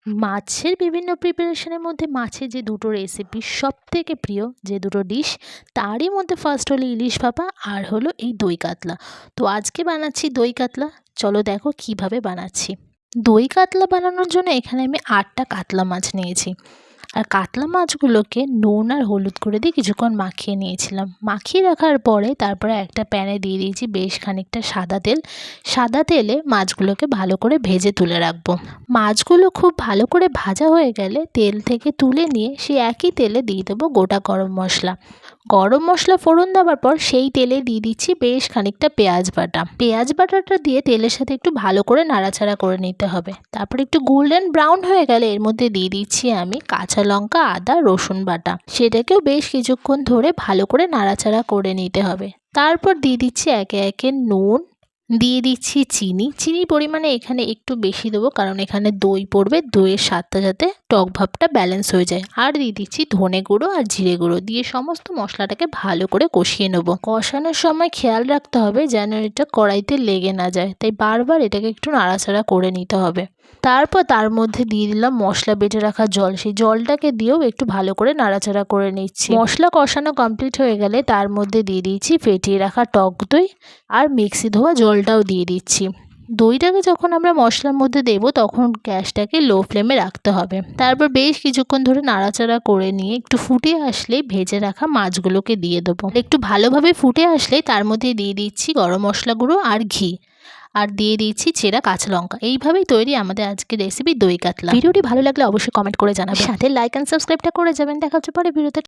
মাছের বিভিন্ন প্রিপারেশনের মধ্যে মাছের যে দুটো রেসিপি সবথেকে প্রিয় যে দুটো ডিশ, তারই মধ্যে ফার্স্ট হলো ইলিশ ভাপা আর হলো এই দই কাতলা। তো আজকে বানাচ্ছি দই কাতলা। চলো দেখো কিভাবে বানাচ্ছি। দই কাতলা বানানোর জন্য এখানে আমি 8টা কাতলা মাছ নিয়েছি। আর কাতলা মাছগুলোকে নুন আর হলুদ করে দিয়ে কিছুক্ষণ মাখিয়ে নিয়েছিলাম। মাখিয়ে রাখার পরে তারপরে একটা প্যানে দিয়ে দিয়েছি বেশ খানিকটা সাদা তেল। সাদা তেলে মাছগুলোকে ভালো করে ভেজে তুলে রাখবো। মাছগুলো খুব ভালো করে ভাজা হয়ে গেলে তেল থেকে তুলে নিয়ে সেই একই তেলে দিয়ে দেবো গোটা গরম মশলা। গরম মশলা ফোড়ন দেওয়ার পর সেই তেলে দিয়ে দিচ্ছি বেশ খানিকটা পেঁয়াজ বাটা। পেঁয়াজ বাটাটা দিয়ে তেলের সাথে একটু ভালো করে নাড়াচাড়া করে নিতে হবে। তারপর একটু গোল্ডেন ব্রাউন হয়ে গেলে এর মধ্যে দিয়ে দিচ্ছি আমি কাঁচা লঙ্কা, আদা, রসুন বাটা। সেটাকেও বেশ কিছুক্ষণ ধরে ভালো করে নাড়াচাড়া করে নিতে হবে। তারপর দিয়ে দিচ্ছি একে একে নুন, দিয়ে দিচ্ছি চিনি। চিনির পরিমাণে এখানে একটু বেশি দেবো কারণ এখানে দই পড়বে, দইয়ের স্বাদটা যাতে টক ভাবটা ব্যালেন্স হয়ে যায়। আর দিয়ে দিচ্ছি ধনে গুঁড়ো আর জিরে গুঁড়ো দিয়ে সমস্ত মশলাটাকে ভালো করে কষিয়ে নেব। কষানোর সময় খেয়াল রাখতে হবে যেন এটা কড়াইতে লেগে না যায়, তাই বারবার এটাকে একটু নাড়াচাড়া করে নিতে হবে। তারপর তার মধ্যে দিয়ে দিলাম মশলা বেটে রাখা জল। সেই জলটাকে দিয়েও একটু ভালো করে নাড়াচাড়া করে নিচ্ছি। মশলা কষানো কমপ্লিট হয়ে গেলে তার মধ্যে দিয়ে দিচ্ছি ফেটিয়ে রাখা টক দই আর মিক্সি ধোয়া জলটাও দিয়ে দিচ্ছি। দইটাকে যখন আমরা মশলার মধ্যে দেবো তখন গ্যাসটাকে লো ফ্লেমে রাখতে হবে। তারপর বেশ কিছুক্ষণ ধরে নাড়াচাড়া করে নিয়ে একটু ফুটে আসলে ভেজে রাখা মাছগুলোকে দিয়ে দেবো। একটু ভালোভাবে ফুটে আসলে তার মধ্যে দিয়ে দিচ্ছি গরম মশলা গুঁড়ো আর ঘি, আর দিয়ে দিচ্ছি চেরা কাঁচা লঙ্কা। এইভাবেই তৈরি আমাদের আজকের রেসিপি দই কাতলা। ভিডিওটি ভালো লাগলে অবশ্যই কমেন্ট করে জানাবেন, সাথে লাইক অ্যান্ড সাবস্ক্রাইবটা করে যাবেন। দেখা হচ্ছে পরে ভিডিওতে।